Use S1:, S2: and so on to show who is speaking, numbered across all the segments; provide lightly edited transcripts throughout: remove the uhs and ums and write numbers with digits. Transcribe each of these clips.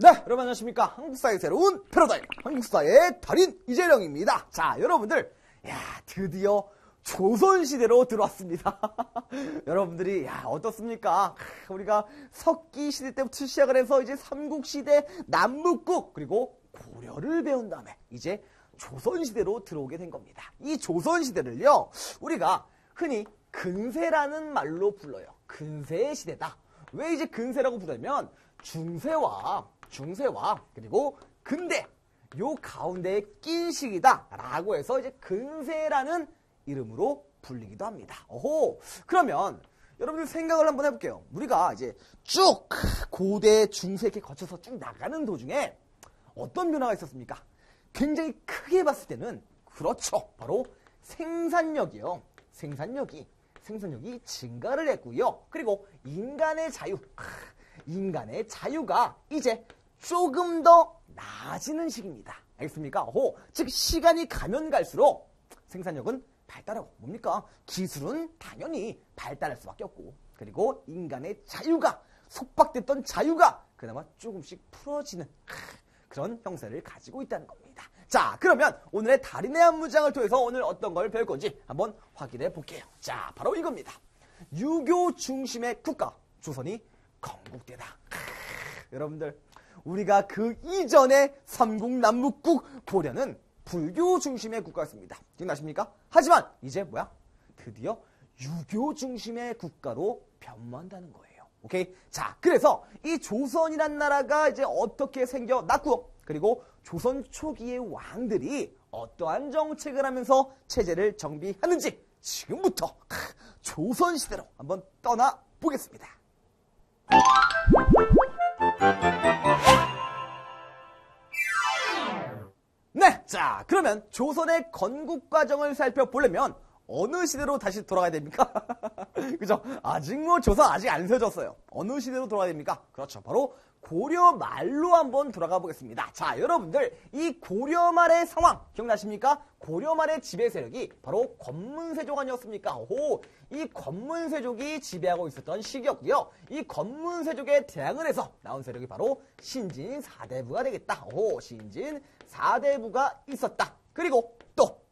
S1: 네, 여러분 안녕하십니까. 한국사의 새로운 패러다임, 한국사의 달인 이재령입니다. 자, 여러분들, 드디어 조선시대로 들어왔습니다. 여러분들이, 어떻습니까? 우리가 석기시대 때부터 시작을 해서 이제 삼국시대, 남북국, 그리고 고려를 배운 다음에 이제 조선시대로 들어오게 된 겁니다. 이 조선시대를요, 우리가 흔히 근세라는 말로 불러요. 근세의 시대다. 왜 이제 근세라고 부르냐면 중세와 그리고 근대 요 가운데에 낀 시기다 라고 해서 이제 근세라는 이름으로 불리기도 합니다. 그러면 여러분들 생각을 한번 해볼게요. 우리가 이제 쭉 고대 중세 이렇게 거쳐서 쭉 나가는 도중에 어떤 변화가 있었습니까? 굉장히 크게 봤을 때는 그렇죠, 바로 생산력이요. 생산력이 증가를 했고요. 그리고 인간의 자유가 이제 조금 더 나아지는 시기입니다. 알겠습니까? 즉 시간이 가면 갈수록 생산력은 발달하고 뭡니까? 기술은 당연히 발달할 수밖에 없고, 그리고 인간의 자유가, 속박됐던 자유가 그나마 조금씩 풀어지는 그런 형세를 가지고 있다는 겁니다. 자, 그러면 오늘의 달인의 한 문장을 통해서 오늘 어떤 걸 배울 건지 한번 확인해 볼게요. 자, 바로 이겁니다. 유교 중심의 국가 조선이 건국되다. 여러분들, 우리가 그 이전에 삼국남북국 고려는 불교 중심의 국가였습니다. 기억나십니까? 하지만 이제 드디어 유교 중심의 국가로 변모한다는 거예요. 오케이? 자, 그래서 이 조선이란 나라가 이제 어떻게 생겨났고, 그리고 조선 초기의 왕들이 어떠한 정책을 하면서 체제를 정비하는지 지금부터 조선시대로 한번 떠나보겠습니다. 네, 자, 그러면 조선의 건국 과정을 살펴보려면 어느 시대로 다시 돌아가야 됩니까? 그죠? 아직 조선 아직 안 세워졌어요. 어느 시대로 돌아가야 됩니까? 그렇죠, 바로 고려 말로 한번 돌아가 보겠습니다. 자, 여러분들, 이 고려 말의 상황 기억나십니까? 고려 말의 지배 세력이 바로 권문세족 아니었습니까? 이 권문세족이 지배하고 있었던 시기였고요. 이 권문세족에 대항을 해서 나온 세력이 바로 신진사대부가 되겠다. 신진 사대부가 있었다. 그리고 또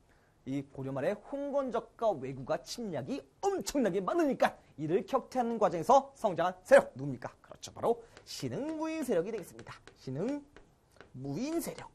S1: 이 고려 말에 홍건적과 왜구가 침략이 엄청나게 많으니까 이를 격퇴하는 과정에서 성장한 세력 누굽니까? 그렇죠, 바로 신흥무인 세력이 되겠습니다. 신흥무인 세력.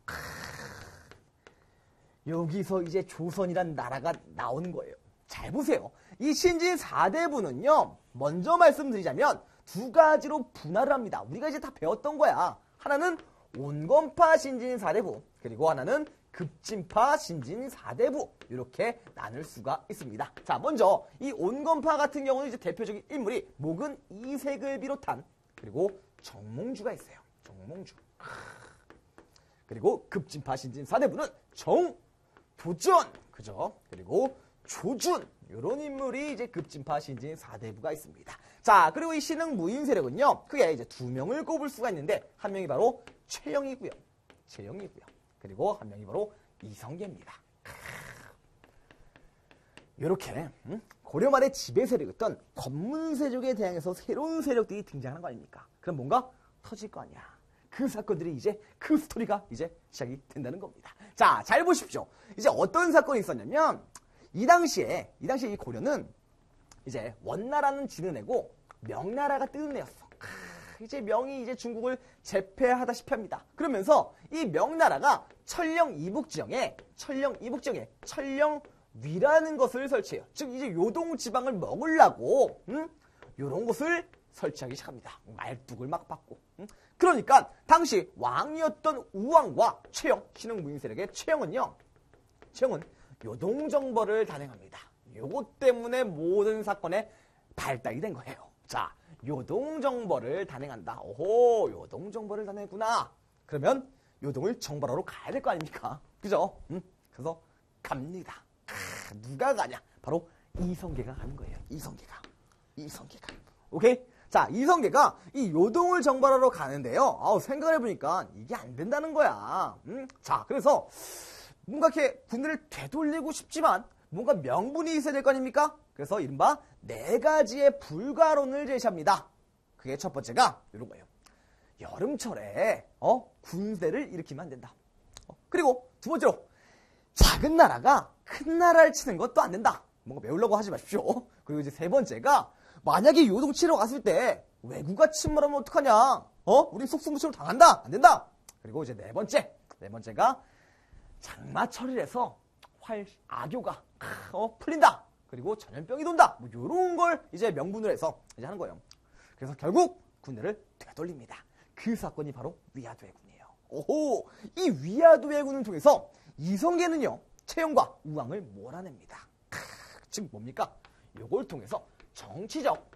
S1: 여기서 이제 조선이란 나라가 나오는 거예요. 잘 보세요. 이 신진 4대부는요, 먼저 말씀드리자면 두 가지로 분할을 합니다. 우리가 이제 다 배웠던 거야. 하나는 온건파 신진 4대부, 그리고 하나는 급진파 신진 4대부, 이렇게 나눌 수가 있습니다. 자, 먼저 이 온건파 같은 경우는 이제 대표적인 인물이 목은 이색을 비롯한, 그리고 정몽주가 있어요. 정몽주. 그리고 급진파 신진 4대부는 정도전, 그죠? 그리고 조준, 이런 인물이 이제 급진파 신진 4대부가 있습니다. 자, 그리고 이 신흥무인 세력은요, 크게 이제 두 명을 꼽을 수가 있는데, 한 명이 바로 최영이고요. 그리고 한 명이 바로 이성계입니다. 이렇게 고려 말의 지배 세력이었던 권문세족에 대항해서 새로운 세력들이 등장하는 거 아닙니까? 그럼 뭔가 터질 거 아니야. 그 사건들이 이제, 그 스토리가 이제 시작이 된다는 겁니다. 자, 잘 보십시오. 이제 어떤 사건이 있었냐면, 이 당시에 이 고려는 이제 원나라는 지느내고 명나라가 뜨는 애였어. 이제 명이 이제 중국을 제패하다시피 합니다. 그러면서 이 명나라가 천령 이북 지역에 천령위라는 것을 설치해요. 즉 이제 요동 지방을 먹으려고 요런 곳을 설치하기 시작합니다. 말뚝을 막 받고. 그러니까 당시 왕이었던 우왕과 최영, 신흥무인 세력의 최영은 요동 정벌을 단행합니다. 요것 때문에 모든 사건에 발달이 된 거예요. 자, 요동 정벌을 단행한다. 요동 정벌을 단행했구나. 그러면 요동을 정벌하러 가야 될 거 아닙니까? 그죠? 그래서 갑니다. 누가 가냐? 바로 이성계가 가는 거예요. 이성계가. 오케이? 자, 이성계가 이 요동을 정벌하러 가는데요. 생각을 해보니까 이게 안 된다는 거야. 자, 그래서 뭔가 이렇게 군대를 되돌리고 싶지만 뭔가 명분이 있어야 될 거 아닙니까? 그래서 이른바 4가지의 불가론을 제시합니다. 그게 첫 번째가 이런 거예요. 여름철에 군대를 일으키면 안 된다. 그리고 두 번째로 작은 나라가 큰 나라를 치는 것도 안 된다. 뭔가 배우려고 하지 마십시오. 그리고 이제 세 번째가 만약에 요동치러 갔을 때 왜구가 침몰하면 어떡하냐? 우리 속수무책으로 당한다. 안 된다. 그리고 이제 네 번째가 장마철이라서 악효가 풀린다. 그리고 전염병이 돈다. 뭐 요런 걸 이제 명분으로 해서 이제 하는 거예요. 그래서 결국 군대를 되돌립니다. 그 사건이 바로 위화도해군이에요. 오호, 이 위화도해군을 통해서 이성계는요 채영과 우왕을 몰아냅니다. 즉 뭡니까? 요걸 통해서 정치적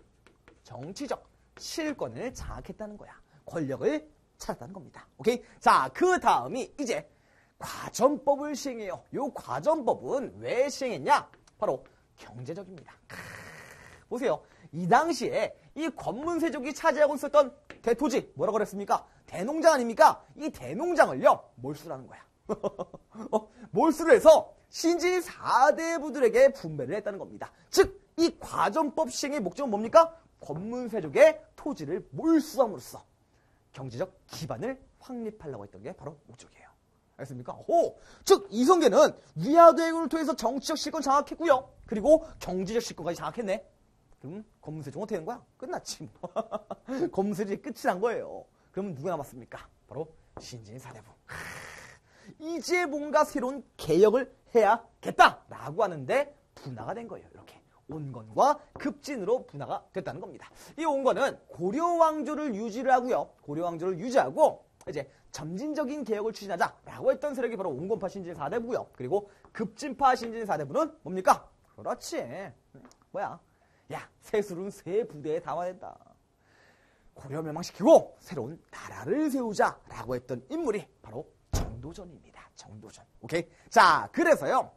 S1: 실권을 장악했다는 거야. 권력을 찾았다는 겁니다. 오케이? 자, 그 다음이 이제 과전법을 시행해요. 요 과전법은 왜 시행했냐? 바로 경제적입니다. 보세요. 이 당시에 이 권문세족이 차지하고 있었던 대토지 뭐라고 그랬습니까? 대농장 아닙니까? 이 대농장을요 몰수를 하는 거야. 몰수를 해서 신진 4대부들에게 분배를 했다는 겁니다. 즉 이 과전법 시행의 목적은 뭡니까? 권문세족의 토지를 몰수함으로써 경제적 기반을 확립하려고 했던 게 바로 목적이에요. 알겠습니까? 즉 이성계는 위화도해군을 통해서 정치적 실권 장악했고요. 그리고 경제적 실권까지 장악했네. 그럼 권문세족은 어떻게 된 거야? 끝났지. 권문세족이 끝이 난 거예요. 그럼 누가 남았습니까? 바로 신진 4대부. 이제 뭔가 새로운 개혁을 해야겠다라고 하는데 분화가 된 거예요. 이렇게 온건과 급진으로 분화가 됐다는 겁니다. 이 온건은 고려 왕조를 유지를 하고요. 고려 왕조를 유지하고 이제 점진적인 개혁을 추진하자라고 했던 세력이 바로 온건파 신진 4대부고요. 그리고 급진파 신진 4대부는 뭡니까? 그렇지. 뭐야? 야, 세술은 새 부대에 담아낸다. 고려 멸망시키고 새로운 나라를 세우자라고 했던 인물이 바로 정도전입니다. 정도전. 오케이? 자, 그래서요.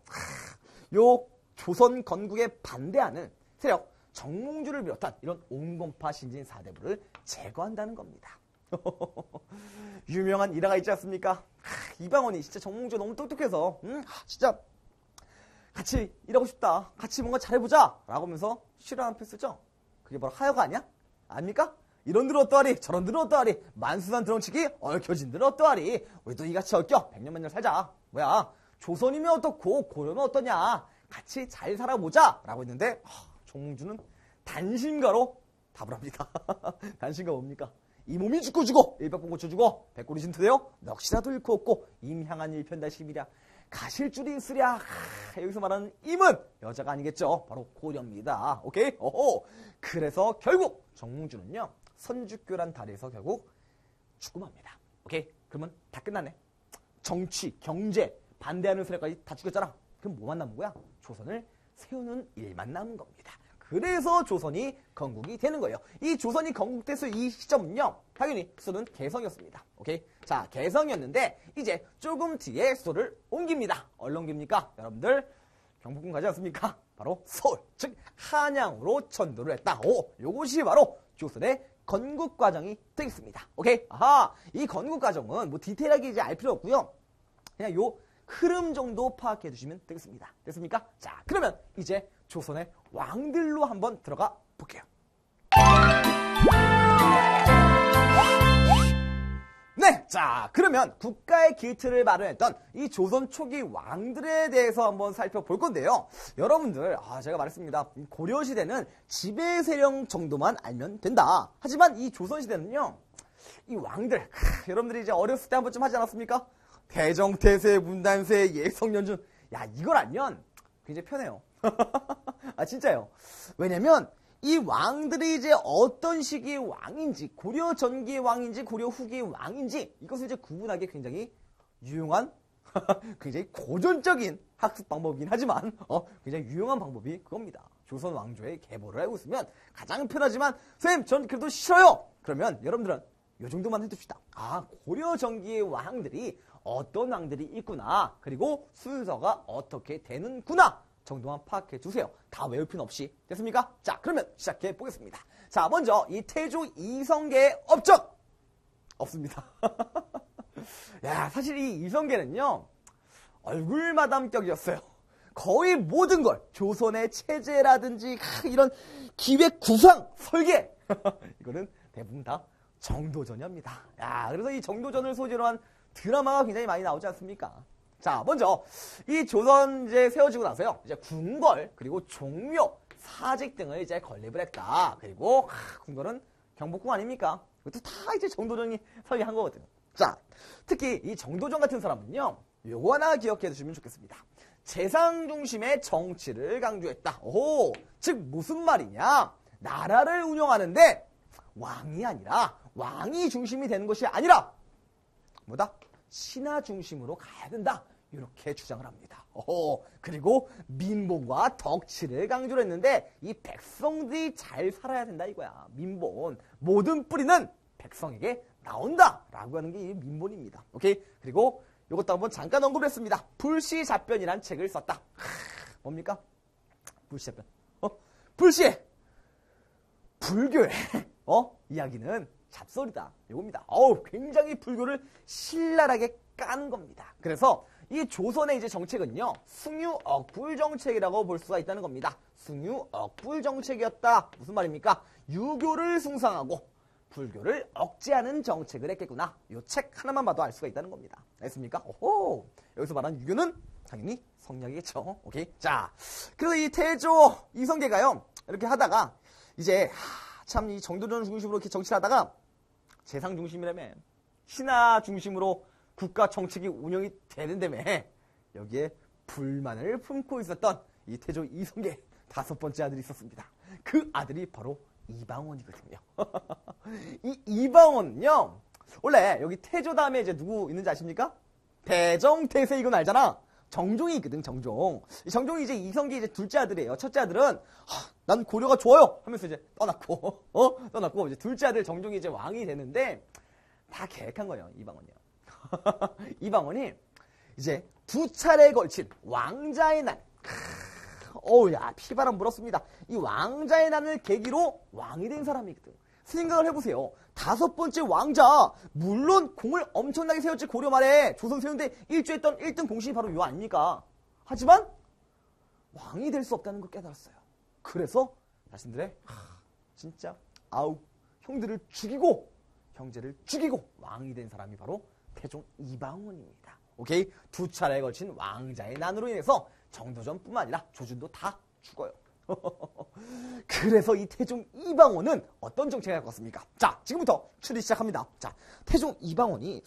S1: 요 조선 건국에 반대하는 세력 정몽주를 비롯한 이런 온건파 신진 4대부를 제거한다는 겁니다. 유명한 일화가 있지 않습니까? 이방원이 진짜 정몽주 너무 똑똑해서 진짜 같이 일하고 싶다. 같이 뭔가 잘해보자. 라고 하면서 싫어하는 필수죠. 그게 바로 하여가 아니야? 아닙니까? 이런 들 어떠하리 저런 들 어떠하리 만수산 드렁치기 얽혀진 들 어떠하리 우리도 이같이 얽혀 100년 만년 살자. 뭐야 조선이면 어떻고 고려는 어떠냐. 같이 잘 살아보자. 라고 했는데 정몽주는 단신가로 답을 합니다. 단신가 뭡니까? 이 몸이 죽고 일백번 고쳐주고 백골이 진투되어 넋이라도 잃고 없고 임향한 일편달심이랴 가실 줄이 있으랴. 여기서 말하는 임은 여자가 아니겠죠. 바로 고려입니다. 오케이? 그래서 결국 정몽주는요 선주교란 다리에서 결국 죽음합니다. 오케이? 그러면 다 끝났네. 정치, 경제 반대하는 세력까지 다 죽였잖아. 그럼 뭐만 남은 거야? 조선을 세우는 일만 남은 겁니다. 그래서 조선이 건국이 되는 거예요. 이 조선이 건국돼서 이 시점은요 당연히 수도는 개성이었습니다. 오케이? 자, 개성이었는데 이제 조금 뒤에 수도를 옮깁니다. 어디로 옮깁니까? 여러분들 경복궁 가지 않습니까? 바로 서울, 즉 한양으로 전도를 했다. 요것이 바로 조선의 건국 과정이 되겠습니다. 오케이? 이 건국 과정은 뭐 디테일하게 이제 알 필요 없고요. 그냥 요 흐름 정도 파악해 두시면 되겠습니다. 됐습니까? 자, 그러면 이제 조선의 왕들로 한번 들어가 볼게요. 네, 자, 그러면 국가의 기틀을 마련했던 이 조선 초기 왕들에 대해서 한번 살펴볼 건데요. 여러분들, 제가 말했습니다. 고려시대는 지배 세력 정도만 알면 된다. 하지만 이 조선시대는요, 이 왕들, 여러분들이 이제 어렸을 때 한 번쯤 하지 않았습니까? 대정태세, 문단세, 예성연준. 야, 이걸 알면 굉장히 편해요. 진짜요. 왜냐면 이 왕들이 이제 어떤 시기의 왕인지, 고려 전기의 왕인지, 고려 후기의 왕인지 이것을 이제 구분하기 굉장히 유용한, 굉장히 고전적인 학습 방법이긴 하지만 굉장히 유용한 방법이 그겁니다. 조선 왕조의 계보를 알고 있으면 가장 편하지만 선생님 전 그래도 싫어요. 그러면 여러분들은 이 정도만 해둡시다. 고려 전기의 왕들이 어떤 왕들이 있구나. 그리고 순서가 어떻게 되는구나. 정도만 파악해 주세요. 다 외울 필요는 없이. 됐습니까? 자, 그러면 시작해 보겠습니다. 자, 먼저 이 태조 이성계의 업적. 없습니다. 야, 사실 이 이성계는요. 얼굴마담격이었어요. 거의 모든 걸 조선의 체제라든지 이런 기획 구상 설계 이거는 대부분 다 정도전이옵니다. 야, 그래서 이 정도전을 소재로 한 드라마가 굉장히 많이 나오지 않습니까? 자, 먼저 이 조선 이제 세워지고 나서요. 이제 궁궐 그리고 종묘, 사직 등을 이제 건립을 했다. 그리고 궁궐은 경복궁 아닙니까? 그것도 다 이제 정도전이 설계한 거거든요. 자, 특히 이 정도전 같은 사람은요. 요거 하나 기억해 두시면 좋겠습니다. 재상 중심의 정치를 강조했다. 오, 즉 무슨 말이냐? 나라를 운영하는데 왕이 아니라 왕이 중심이 되는 것이 아니라 뭐다? 신하 중심으로 가야 된다. 이렇게 주장을 합니다. 그리고 민본과 덕치를 강조를 했는데 이 백성들이 잘 살아야 된다 이거야. 민본. 모든 뿌리는 백성에게 나온다. 라고 하는 게 이 민본입니다. 오케이? 그리고 이것도 한번 잠깐 언급을 했습니다. 불시잡변이란 책을 썼다. 뭡니까? 불시잡변. 불시! 불교의 이야기는 잡설이다. 이겁니다. 굉장히 불교를 신랄하게 까는 겁니다. 그래서 이 조선의 이제 정책은요, 숭유억불 정책이라고 볼 수가 있다는 겁니다. 숭유억불 정책이었다. 무슨 말입니까? 유교를 숭상하고 불교를 억제하는 정책을 했겠구나. 이 책 하나만 봐도 알 수가 있다는 겁니다. 알겠습니까? 오호! 여기서 말하는 유교는 당연히 성략이겠죠. 오케이? 자, 그래서 이 태조 이성계가요, 이렇게 하다가 이제 참 이 정도전 중심으로 이렇게 정치를 하다가 재상 중심이라며 신하 중심으로 국가 정책이 운영이 되는다며 여기에 불만을 품고 있었던 이 태조 이성계 5번째 아들이 있었습니다. 그 아들이 바로 이방원이거든요. 이 이방원은요, 원래 여기 태조 다음에 이제 누구 있는지 아십니까? 대정태세 이건 알잖아. 정종이 있거든, 정종. 이 정종이 이제 이성계 이제 둘째 아들이에요. 첫째 아들은 난 고려가 좋아요 하면서 이제 떠났고 이제 둘째 아들 정종이 이제 왕이 되는데 다 계획한 거예요, 이방원이요. 이방원이 이제 2차례에 걸친 왕자의 난. 야, 피바람 불었습니다. 이 왕자의 난을 계기로 왕이 된 사람이거든. 생각을 해보세요. 5번째 왕자, 물론 공을 엄청나게 세웠지. 고려 말에 조선 세운데 일주했던 1등 공신이 바로 요 아닙니까? 하지만 왕이 될 수 없다는 걸 깨달았어요. 그래서 자신들의 진짜 형제를 죽이고 왕이 된 사람이 바로 태종 이방원입니다. 오케이? 2차례에 걸친 왕자의 난으로 인해서 정도전뿐만 아니라 조준도 다 죽어요. 그래서 이 태종 이방원은 어떤 정책을 갖고 왔습니까? 자, 지금부터 추리 시작합니다. 자, 태종 이방원이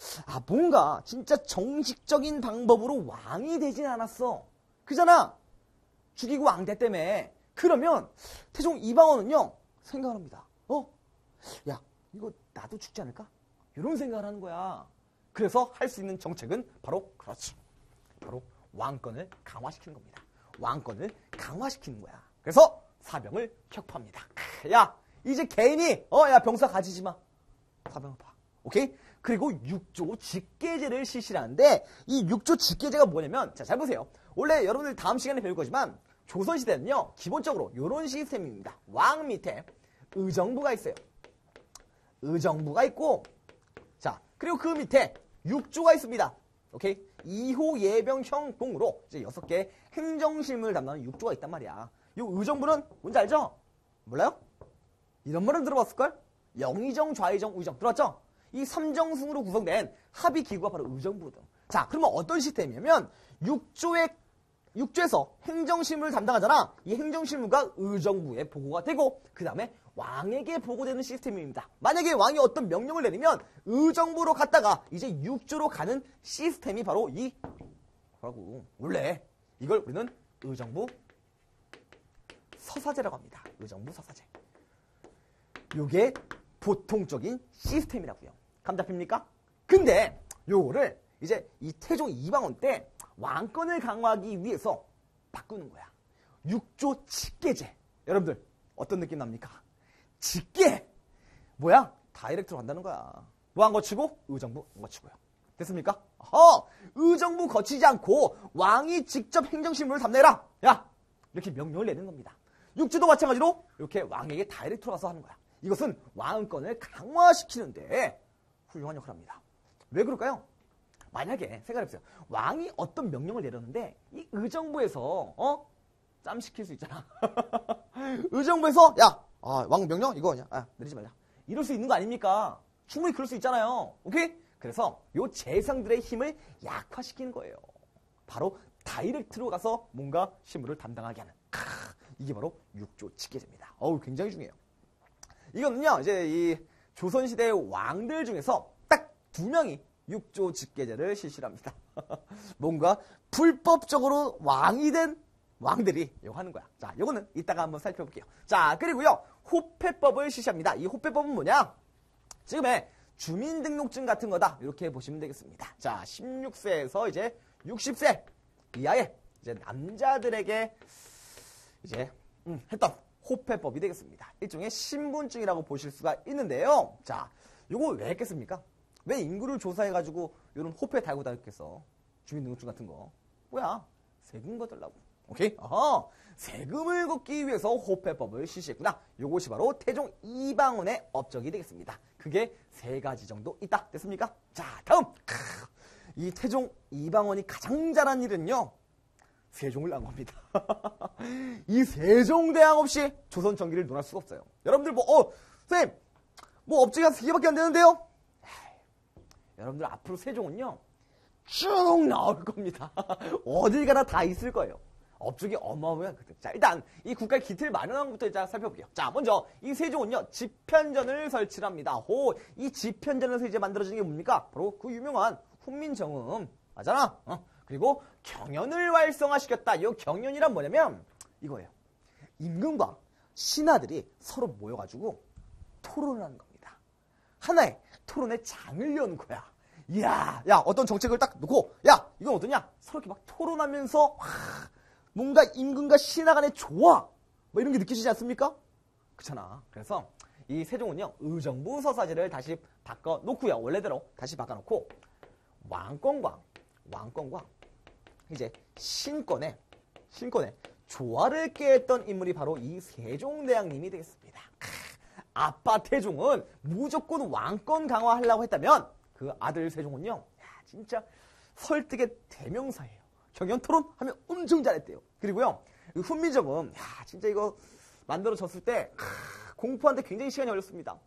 S1: 뭔가 진짜 정식적인 방법으로 왕이 되진 않았어. 그잖아. 죽이고 왕 됐다며. 그러면 태종 이방원은요, 생각을 합니다. 야, 이거 나도 죽지 않을까? 이런 생각을 하는 거야. 그래서 할 수 있는 정책은 바로 그렇지. 바로 왕권을 강화시키는 겁니다. 왕권을 강화시키는 거야. 그래서 사병을 격파합니다. 야, 이제 개인이 야, 병사 가지지 마. 사병을 파. 오케이? 그리고 육조 직계제를 실시를 하는데 이 육조 직계제가 뭐냐면 자, 잘 보세요. 원래 여러분들 다음 시간에 배울 거지만 조선시대는요, 기본적으로 이런 시스템입니다. 왕 밑에 의정부가 있어요. 의정부가 있고, 자, 그리고 그 밑에 육조가 있습니다. 오케이? 2호 예병형 동으로 이제 6개의 행정실무를 담당하는 육조가 있단 말이야. 이 의정부는 뭔지 알죠? 몰라요? 이런 말은 들어봤을걸? 영의정, 좌의정, 우의정 들어봤죠? 이 3정승으로 구성된 합의기구가 바로 의정부거든. 자, 그러면 어떤 시스템이냐면 육조에서 행정실무를 담당하잖아. 이 행정실무가 의정부에 보고가 되고 그 다음에 왕에게 보고되는 시스템입니다. 만약에 왕이 어떤 명령을 내리면 의정부로 갔다가 이제 육조로 가는 시스템이 바로 뭐라고 원래 이걸 우리는 의정부 서사제라고 합니다. 의정부 서사제. 요게 보통적인 시스템이라고요. 감 잡힙니까? 근데 요거를 이제 이 태종 이방원 때 왕권을 강화하기 위해서 바꾸는 거야. 육조 직계제. 여러분들 어떤 느낌 납니까? 직계! 뭐야? 다이렉트로 간다는 거야. 뭐 안 거치고? 의정부 안 거치고요. 됐습니까? 의정부 거치지 않고 왕이 직접 행정실무를 담당해라. 야! 이렇게 명령을 내는 겁니다. 육조도 마찬가지로 이렇게 왕에게 다이렉트로 가서 하는 거야. 이것은 왕권을 강화시키는데 훌륭한 역할을 합니다. 왜 그럴까요? 만약에 생각해보세요. 왕이 어떤 명령을 내렸는데 이 의정부에서 짬 시킬 수 있잖아. 의정부에서 야, 왕 명령 이거 아니야. 내리지 말자. 이럴 수 있는 거 아닙니까? 충분히 그럴 수 있잖아요. 오케이? 그래서 요 재상들의 힘을 약화시키는 거예요. 바로 다이렉트로 가서 뭔가 실무를 담당하게 하는. 이게 바로 육조 직계제입니다. 어우, 굉장히 중요해요. 이거는요, 이제 이 조선시대의 왕들 중에서 딱 2명이 육조 직계제를 실시합니다. 뭔가 불법적으로 왕이 된 왕들이 이거 하는 거야. 자, 요거는 이따가 한번 살펴볼게요. 자, 그리고요, 호패법을 실시합니다. 이 호패법은 뭐냐? 지금의 주민등록증 같은 거다. 이렇게 보시면 되겠습니다. 자, 16세에서 이제 60세 이하의 이제 남자들에게 이제 했던 호패법이 되겠습니다. 일종의 신분증이라고 보실 수가 있는데요. 자, 요거 왜 했겠습니까? 왜 인구를 조사해가지고 이런 호패 달고 다녔겠어? 주민등록증 같은 거. 뭐야? 세금 거들라고. 오케이? 세금을 걷기 위해서 호패법을 실시했구나. 요것이 바로 태종 이방원의 업적이 되겠습니다. 그게 3가지 정도 있다. 됐습니까? 자, 다음. 이 태종 이방원이 가장 잘한 일은요, 세종을 낳은 겁니다. 이 세종대왕 없이 조선 전기를 논할 수가 없어요. 여러분들 선생님, 업적이 한 3개밖에 안 되는데요? 여러분들 앞으로 세종은요, 쭉 나올 겁니다. 어딜 가나 다 있을 거예요. 업적이 어마어마한 거죠. 자, 일단 이 국가의 기틀 마련한 것부터 일단 살펴볼게요. 자, 먼저 이 세종은요, 집현전을 설치를 합니다. 이 집현전에서 이제 만들어진 게 뭡니까? 바로 그 유명한 훈민정음 맞잖아. 그리고 경연을 활성화시켰다. 이 경연이란 뭐냐면 이거예요. 임금과 신하들이 서로 모여가지고 토론을 하는 겁니다. 하나의 토론의 장을 여는 거야. 이야, 야, 어떤 정책을 딱 놓고, 야, 이건 어떠냐? 서로 이렇게 막 토론하면서, 뭔가 임금과 신하 간의 조화, 뭐 이런 게 느껴지지 않습니까? 그렇잖아. 그래서 이 세종은요, 의정부 서사제를 다시 바꿔놓고요. 원래대로 다시 바꿔놓고, 왕권과 이제 신권의 조화를 깨했던 인물이 바로 이 세종대왕님이 되겠습니다. 아빠 태종은 무조건 왕권 강화하려고 했다면 그 아들 세종은요, 진짜 설득의 대명사예요. 경연 토론 하면 엄청 잘했대요. 그리고요, 훈민정음, 진짜 이거 만들어졌을 때 공포하는데 굉장히 시간이 걸렸습니다.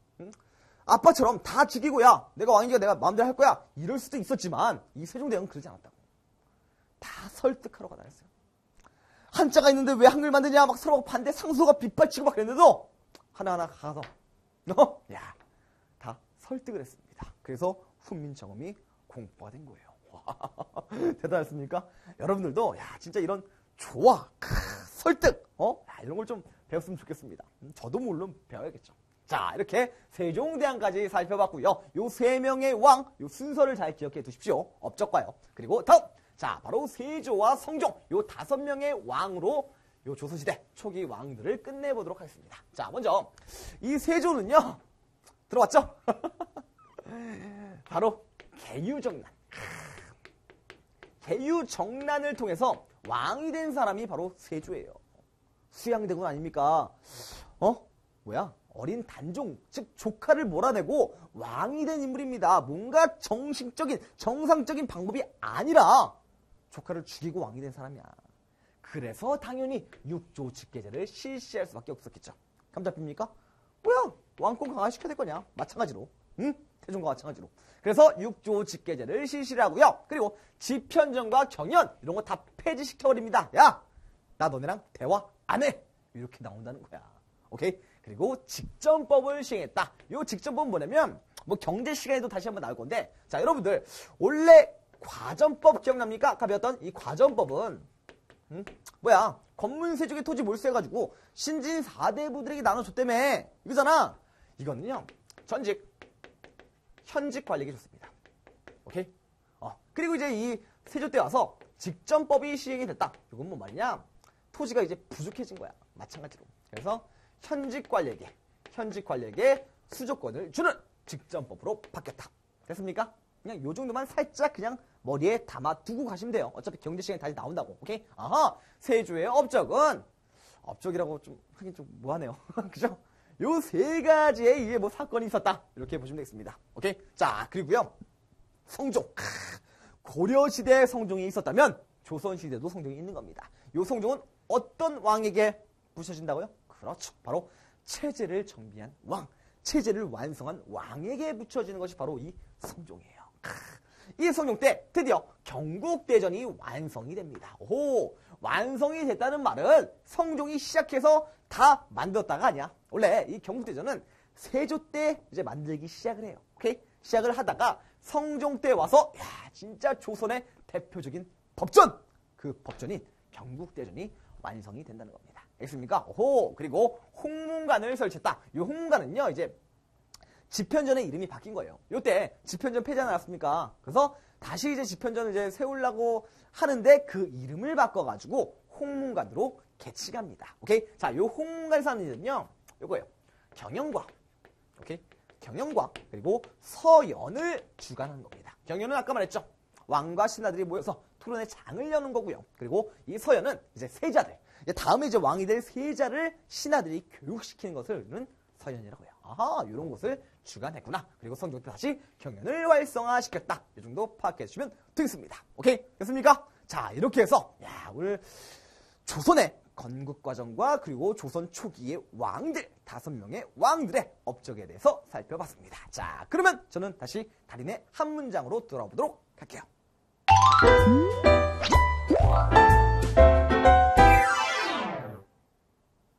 S1: 아빠처럼 다 죽이고, 야, 내가 왕이니까 내가 마음대로 할 거야, 이럴 수도 있었지만 이 세종대왕은 그러지 않았다고. 다 설득하러가 다녔어요. 한자가 있는데 왜 한글 만드냐, 막 서로 반대 상소가 빗발치고 막 그랬는데도 하나하나 가서 다 설득을 했습니다. 그래서 훈민정음이 공포가 된 거예요. 와, 대단했습니까? 여러분들도 진짜 이런 조화, 설득, 이런 걸 좀 배웠으면 좋겠습니다. 저도 물론 배워야겠죠. 자, 이렇게 세종대왕까지 살펴봤고요. 요 3명의 왕, 요 순서를 잘 기억해 두십시오. 업적과요. 그리고 다음, 자, 바로 세조와 성종, 요 5명의 왕으로 요 조선시대 초기 왕들을 끝내보도록 하겠습니다. 자, 먼저 이 세조는요, 들어왔죠? 바로 개유정난. 개유정난을 통해서 왕이 된 사람이 바로 세조예요. 수양대군 아닙니까? 어린 단종, 즉 조카를 몰아내고 왕이 된 인물입니다. 뭔가 정상적인 방법이 아니라 조카를 죽이고 왕이 된 사람이야. 그래서 당연히 육조 직계제를 실시할 수밖에 없었겠죠. 감 잡힙니까? 뭐야, 왕권 강화시켜야 될 거냐? 마찬가지로. 태종과 마찬가지로. 그래서 육조 직계제를 실시를 하고요. 그리고 집현전과 경연 이런 거 다 폐지시켜버립니다. 야, 나 너네랑 대화 안 해. 이렇게 나온다는 거야. 오케이? 그리고 직전법을 시행했다. 이 직전법은 뭐냐면 경제 시간에도 다시 한번 나올 건데, 자, 여러분들 원래 과전법 기억납니까? 아까 배웠던 이 과전법은 권문세족의 토지 몰수해가지고 신진 4대부들에게 나눠줬다며. 이거잖아. 이거는요, 현직 관리에게 줬습니다. 오케이? 그리고 이제 이 세조 때 와서 직전법이 시행이 됐다. 이건 뭔 말이냐? 토지가 이제 부족해진 거야. 마찬가지로. 그래서 현직 관리에게 수조권을 주는 직전법으로 바뀌었다. 됐습니까? 그냥 요 정도만 살짝 그냥 머리에 담아두고 가시면 돼요. 어차피 경제 시간이 다시 나온다고. 오케이? 세조의 업적이라고 좀 하긴 좀 뭐하네요. 그죠? 요 3가지의 이게 사건이 있었다. 이렇게 보시면 되겠습니다. 오케이? 자, 그리고요, 성종. 고려시대에 성종이 있었다면 조선시대도 성종이 있는 겁니다. 요 성종은 어떤 왕에게 부셔진다고요? 그렇죠. 바로 체제를 정비한 왕, 체제를 완성한 왕에게 붙여지는 것이 바로 이 성종이에요. 이 성종 때 드디어 경국대전이 완성이 됩니다. 오, 완성이 됐다는 말은 성종이 시작해서 다 만들었다가 아니야. 원래 이 경국대전은 세조 때 이제 만들기 시작을 해요. 오케이? 시작을 하다가 성종 때 와서 야, 진짜 조선의 대표적인 법전! 그 법전인 경국대전이 완성이 된다는 겁니다. 알겠습니까? 오호, 그리고 홍문관을 설치했다. 이 홍문관은요, 이제 집현전의 이름이 바뀐 거예요. 요때 집현전 폐지하지 않았습니까? 그래서 다시 이제 집현전을 이제 세우려고 하는데 그 이름을 바꿔가지고 홍문관으로 개칭합니다. 오케이? 자, 요 홍문관 사는 일은요, 요거예요. 경영과, 오케이? 경영과 그리고 서연을 주관하는 겁니다. 경연은 아까 말했죠. 왕과 신하들이 모여서 토론의 장을 여는 거고요. 그리고 이 서연은 이제 세자들, 이제 다음에 이제 왕이 될 세자를 신하들이 교육시키는 것을 서연이라고 해요. 아하, 이런 것을 주관했구나. 그리고 성종 때 다시 경연을 활성화시켰다. 이 정도 파악해 주시면 되겠습니다. 오케이? 됐습니까? 자, 이렇게 해서 야, 오늘 조선의 건국 과정과 그리고 조선 초기의 왕들, 5명의 왕들의 업적에 대해서 살펴봤습니다. 자, 그러면 저는 다시 달인의 한 문장으로 돌아오도록 할게요.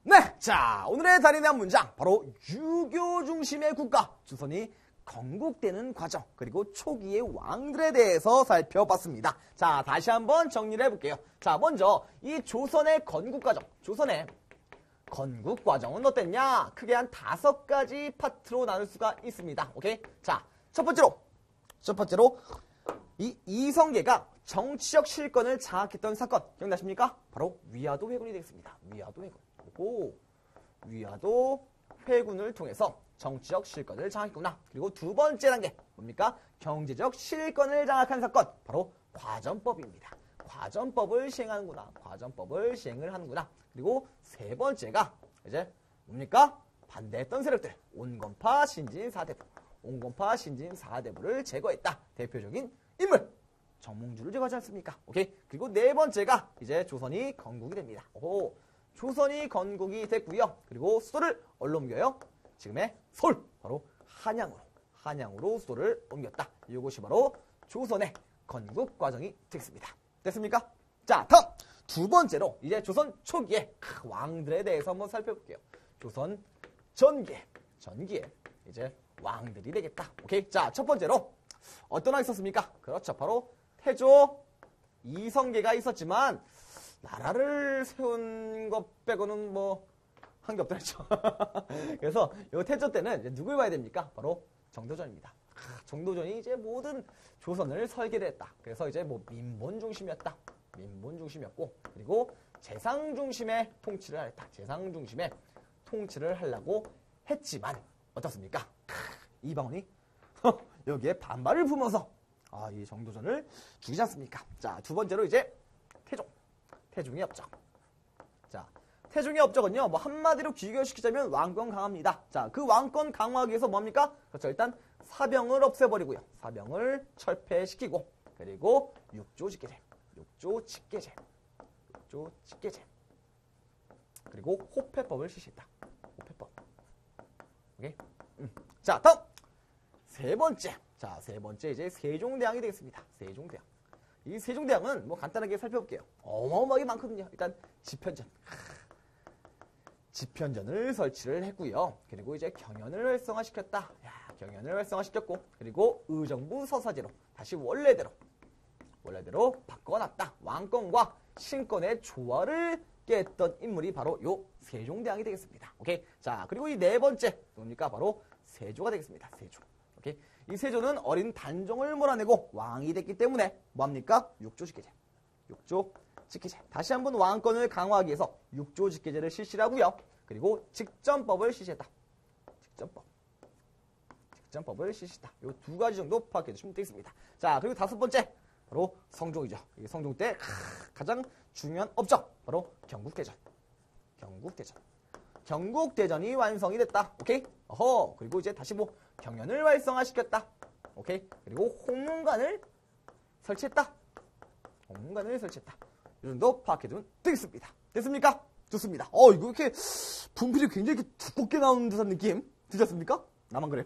S1: 네, 자, 오늘의 달인의 한 문장, 바로 유교 중심의 국가, 조선이 건국되는 과정, 그리고 초기의 왕들에 대해서 살펴봤습니다. 자, 다시 한번 정리를 해볼게요. 자, 먼저 이 조선의 건국 과정, 조선의 건국 과정은 어땠냐? 크게 한 5가지 파트로 나눌 수가 있습니다. 오케이? 자, 첫 번째로 이 이성계가 정치적 실권을 장악했던 사건 기억나십니까? 바로 위화도 회군이 되겠습니다. 위화도 회군. 오, 위화도 회군을 통해서 정치적 실권을 장악했구나. 그리고 두 번째 단계 뭡니까? 경제적 실권을 장악한 사건, 바로 과전법입니다. 과전법을 시행하는구나. 과전법을 시행을 하는구나. 그리고 세 번째가 이제 뭡니까? 반대했던 세력들, 온건파 신진 4대부, 온건파 신진 4대부를 제거했다. 대표적인 인물 정몽주를 제거하지 않습니까? 오케이. 그리고 네 번째가 이제 조선이 건국이 됩니다. 오, 조선이 건국이 됐고요. 그리고 수도를 어디로 옮겨요? 지금의 서울, 바로 한양으로 수도를 옮겼다. 이것이 바로 조선의 건국 과정이 되겠습니다. 됐습니까? 자, 다음 두 번째로 이제 조선 초기의 왕들에 대해서 한번 살펴볼게요. 조선 전기에 이제 왕들이 되겠다. 오케이. 자, 첫 번째로 어떤 왕이 있었습니까? 그렇죠. 바로 태조 이성계가 있었지만 나라를 세운 것 빼고는 뭐 한 게 없더랬죠. 그래서 이 태조 때는 이제 누굴 봐야 됩니까? 바로 정도전입니다. 정도전이 이제 모든 조선을 설계를 했다. 그래서 이제 뭐 민본 중심이었다. 민본 중심이었고, 그리고 재상 중심의 통치를 하였다. 재상 중심의 통치를 하려고 했지만 어떻습니까? 이방원이 여기에 반발을 품어서 이 정도전을 죽이지 않습니까? 자, 두 번째로 이제 태종의 업적. 자, 태종의 업적은요, 뭐 한마디로 귀결시키자면 왕권 강화입니다. 자, 그 왕권 강화하기 위해서 뭡니까? 그렇죠. 일단 사병을 없애버리고요. 사병을 철폐시키고, 그리고 육조 직계제. 그리고 호패법을 실시했다. 호패법. 오케이? 자, 다음 세 번째. 자, 세 번째 이제 세종대왕이 되겠습니다. 세종대왕. 이 세종대왕은 뭐 간단하게 살펴볼게요. 어마어마하게 많거든요. 일단 집현전을 설치를 했고요. 그리고 이제 경연을 활성화시켰다. 야, 경연을 활성화시켰고, 그리고 의정부 서사제로 다시 원래대로 바꿔놨다. 왕권과 신권의 조화를 깼던 인물이 바로 요 세종대왕이 되겠습니다. 오케이. 자, 그리고 이 네 번째 뭡니까? 바로 세조가 되겠습니다. 세조. 오케이. 이 세조는 어린 단종을 몰아내고 왕이 됐기 때문에 뭐합니까? 육조직계제. 다시 한번 왕권을 강화하기 위해서 육조직계제를 실시하고요. 그리고 직전법을 실시했다. 직전법을 실시했다. 이 두 가지 정도 파악해 주시면 되겠습니다. 자, 그리고 다섯 번째 바로 성종이죠. 이 성종 때 가장 중요한 업적, 바로 경국대전이 완성이 됐다. 오케이? 어허. 그리고 이제 다시 뭐 경연을 활성화시켰다. 오케이? 그리고 홍문관을 설치했다. 이 정도 파악해두면 되겠습니다. 됐습니까? 좋습니다. 이거 이렇게 분필이 굉장히 두껍게 나오는 듯한 느낌? 드셨습니까? 나만 그래요.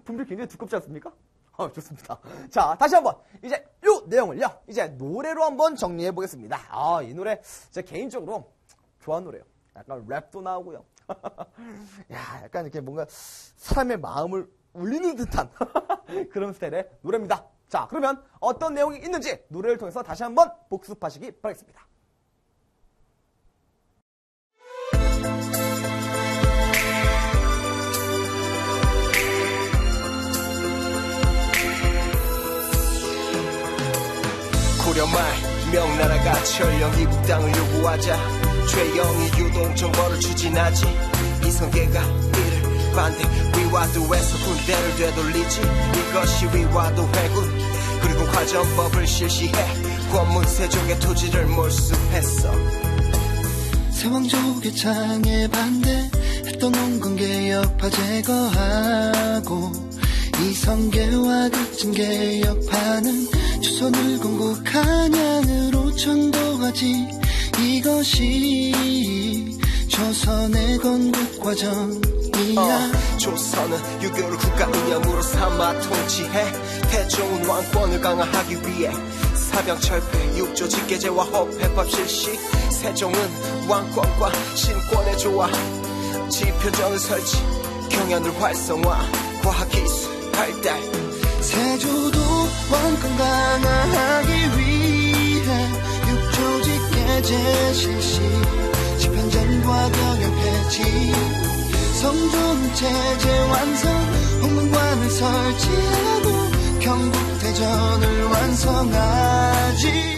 S1: 분필 굉장히 두껍지 않습니까? 좋습니다. 자, 다시 한번 이제 요 내용을요, 이제 노래로 한번 정리해 보겠습니다. 이 노래 제 개인적으로 좋아하는 노래예요. 약간 랩도 나오고요. 야, 약간 이렇게 뭔가 사람의 마음을 울리는 듯한 그런 스타일의 노래입니다. 자, 그러면 어떤 내용이 있는지 노래를 통해서 다시 한번 복습하시기 바라겠습니다.
S2: 고려말 명나라가 철령 이국 땅을 요구하자 최영이 유동 정보를 추진하지 이성계가 이를 반대 위화도에서 군대를 되돌리지 이것이 위화도 회군 그리고 화전법을 실시해 권문세족의 토지를 몰수했어.
S3: 세왕족의 창에 반대했던 원군개혁파 제거하고 이성계와 급진개혁파는 조선을 건국 한양으로 천도하지 이것이 조선의 건국 과정이야.
S2: 조선은 유교를 국가 이념으로 삼아 통치해 태종은 왕권을 강화하기 위해 사병철폐 육조 직계제와 헌법법 실시 세종은 왕권과 신권의 조화 지표정을 설치 경연을 활성화 과학기술 발달
S3: 세조도 왕권 강화하기 위해 육조직계제 실시 집현전과 경연 폐지 성종체제 완성 홍문관을 설치하고 경국대전을 완성하지.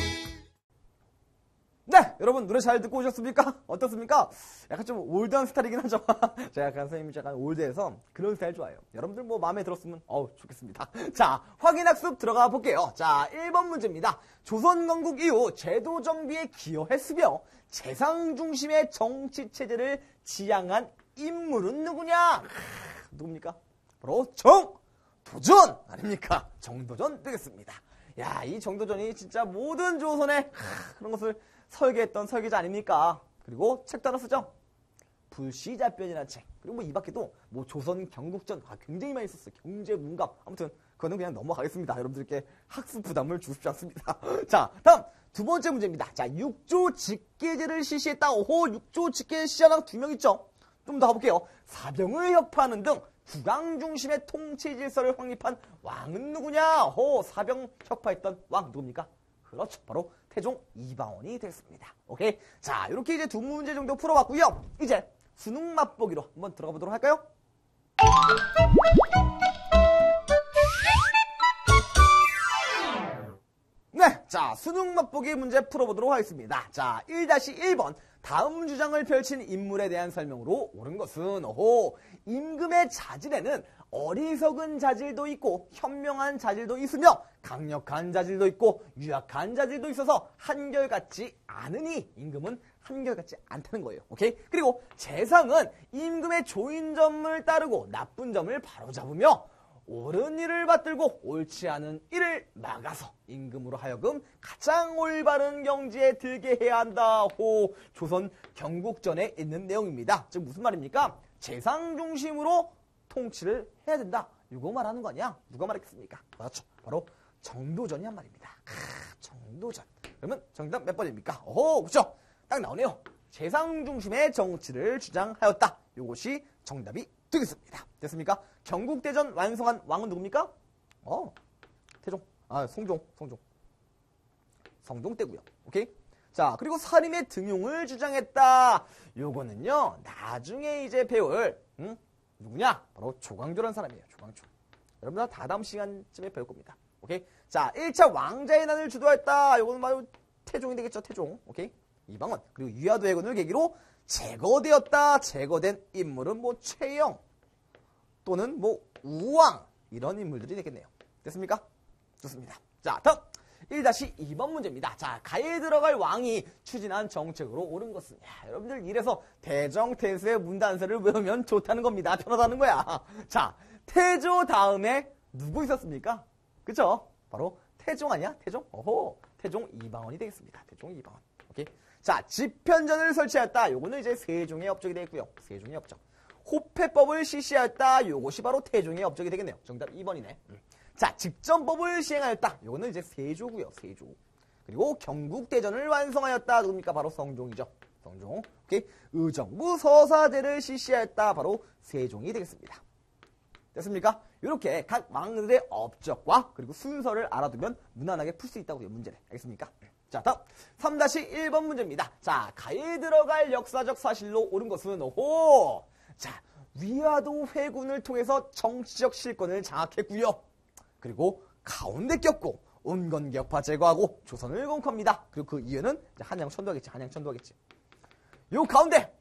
S1: 네, 여러분 노래 잘 듣고 오셨습니까? 어떻습니까? 약간 좀 올드한 스타일이긴 하죠. 제가 약간 선생님이 약간 올드해서 그런 스타일 좋아해요. 여러분들 뭐 마음에 들었으면 좋겠습니다. 자, 확인학습 들어가 볼게요. 자, 1번 문제입니다. 조선건국 이후 제도 정비에 기여했으며 재상 중심의 정치체제를 지향한 인물은 누구냐? 누굽니까? 바로 정도전 아닙니까? 정도전 되겠습니다. 야, 이 정도전이 진짜 모든 조선의 그런 것을 설계했던 설계자 아닙니까? 그리고 책도 하나 쓰죠? 불시자변이라는 책. 그리고 뭐 이 밖에도 뭐 조선 경국전 굉장히 많이 썼어요. 경제 문갑. 아무튼 그거는 그냥 넘어가겠습니다. 여러분들께 학습 부담을 주고 싶지 않습니다. 자, 다음 두 번째 문제입니다. 자, 육조 직계제를 실시했다. 오호, 육조 직계제 시작한 2명 있죠? 좀 더 가볼게요. 사병을 협파하는 등 국왕 중심의 통치 질서를 확립한 왕은 누구냐? 사병 협파했던 왕 누굽니까? 그렇죠. 바로 태종 이방원이 됐습니다. 오케이. 자, 이렇게 이제 2문제 정도 풀어봤고요. 이제 수능 맛보기로 한번 들어가 보도록 할까요? 네, 자, 수능 맛보기 문제 풀어보도록 하겠습니다. 자, 1-1번. 다음 주장을 펼친 인물에 대한 설명으로 옳은 것은 임금의 자질에는 어리석은 자질도 있고 현명한 자질도 있으며 강력한 자질도 있고 유약한 자질도 있어서 한결같지 않으니 임금은 한결같지 않다는 거예요. 오케이? 그리고 재상은 임금의 좋은 점을 따르고 나쁜 점을 바로잡으며 옳은 일을 받들고 옳지 않은 일을 막아서 임금으로 하여금 가장 올바른 경지에 들게 해야 한다. 조선 경국전에 있는 내용입니다. 즉 무슨 말입니까? 재상 중심으로 통치를 해야 된다. 이거 말하는 거 아니야? 누가 말했겠습니까? 맞죠. 바로 정도전이 한 말입니다. 정도전. 그러면 정답 몇 번입니까? 그렇죠. 딱 나오네요. 재상 중심의 정치를 주장하였다. 이것이 정답이 되겠습니다. 됐습니까? 경국대전 완성한 왕은 누굽니까? 태종. 성종 때고요. 오케이? 자, 그리고 사림의 등용을 주장했다. 요거는요, 나중에 이제 배울, 누구냐? 바로 조광조라는 사람이에요. 조광조. 여러분들 다 다음 시간쯤에 배울 겁니다. 오케이? 자, 1차 왕자의 난을 주도했다. 요거는 바로 태종이 되겠죠. 태종. 오케이? 이방원. 그리고 유야도 해군을 계기로 제거되었다. 제거된 인물은 뭐 최영 또는 뭐 우왕 이런 인물들이 되겠네요. 됐습니까? 좋습니다. 자, 다음 1-2번 문제입니다. 자, 가에 들어갈 왕이 추진한 정책으로 옳은 것은 여러분들 이래서 대정태수의 문단서를 외우면 좋다는 겁니다. 편하다는 거야. 자, 태조 다음에 누구 있었습니까? 그쵸? 바로 태종 아니야? 태종? 태종 이방원이 되겠습니다. 태종 이방원. 오케이? 자, 집현전을 설치했다. 요거는 이제 세종의 업적이 되겠고요. 세종의 업적. 호패법을 실시하였다. 요것이 바로 태종의 업적이 되겠네요. 정답 2번이네. 자, 직전법을 시행하였다. 요거는 이제 세조고요. 세조. 그리고 경국대전을 완성하였다. 누굽니까? 바로 성종이죠. 성종. 오케이. 의정부 서사제를 실시하였다. 바로 세종이 되겠습니다. 됐습니까? 이렇게 각 왕들의 업적과 그리고 순서를 알아두면 무난하게 풀 수 있다고요. 문제를. 알겠습니까? 자, 다음 3-1번 문제입니다. 자, 가에 들어갈 역사적 사실로 옳은 것은 오호. 자, 위화도 회군을 통해서 정치적 실권을 장악했고요. 그리고 가운데 꼈고 온건격파 제거하고 조선을 공격합니다. 그리고 그 이유는 한양 천도하겠지. 한양 천도하겠지. 요 가운데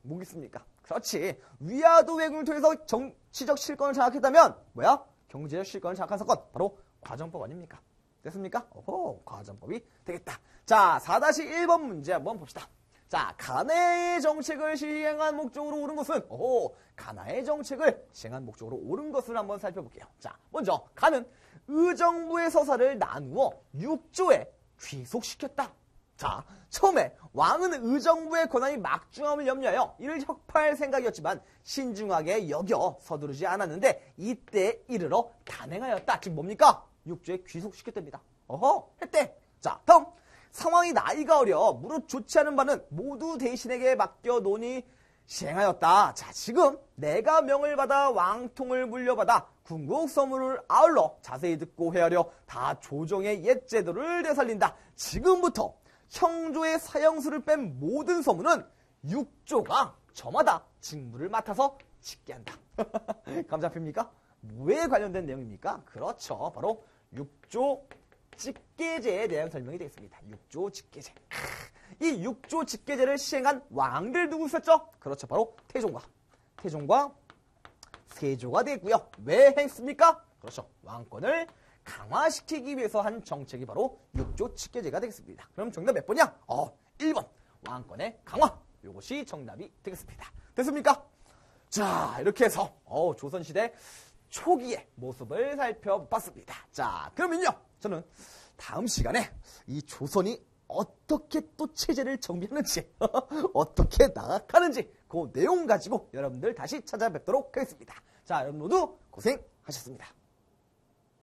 S1: 뭐겠습니까? 그렇지. 위화도 회군을 통해서 정치적 실권을 장악했다면 뭐야? 경제적 실권을 장악한 사건. 바로 과정법 아닙니까? 됐습니까? 오호, 과정법이 되겠다. 자, 4-1번 문제 한번 봅시다. 자, 가나의 정책을 시행한 목적으로 옳은 것은 오호, 가나의 정책을 시행한 목적으로 옳은 것을 한번 살펴볼게요. 자, 먼저 가는 의정부의 서사를 나누어 6조에 귀속시켰다. 자, 처음에 왕은 의정부의 권한이 막중함을 염려하여 이를 혁파할 생각이었지만 신중하게 여겨 서두르지 않았는데 이때 이르러 단행하였다. 즉 뭡니까? 6조에 귀속시켰답니다. 어허, 했대. 자, 다음. 상황이 나이가 어려 무릇 좋지 않은 바는 모두 대신에게 맡겨 놓으니 시행하였다. 자, 지금 내가 명을 받아 왕통을 물려받아 궁국 서무를 아울러 자세히 듣고 헤아려 다 조정의 옛 제도를 되살린다. 지금부터 형조의 사형수를 뺀 모든 서무는 6조가 저마다 직무를 맡아서 짓게 한다. 감 잡힙니까? 뭐에 관련된 내용입니까? 그렇죠. 바로 6조 직계제에 대한 설명이 되겠습니다. 6조 직계제. 이 6조 직계제를 시행한 왕들 누구 있었죠? 그렇죠. 바로 태종과 세조가 되겠고요. 왜 했습니까? 그렇죠. 왕권을 강화시키기 위해서 한 정책이 바로 6조 직계제가 되겠습니다. 그럼 정답 몇 번이야? 1번. 왕권의 강화. 이것이 정답이 되겠습니다. 됐습니까? 자, 이렇게 해서 조선시대 초기의 모습을 살펴봤습니다. 자, 그러면요. 저는 다음 시간에 이 조선이 어떻게 또 체제를 정비하는지 어떻게 나아가는지 그 내용 가지고 여러분들 다시 찾아뵙도록 하겠습니다. 자, 여러분 모두 고생하셨습니다.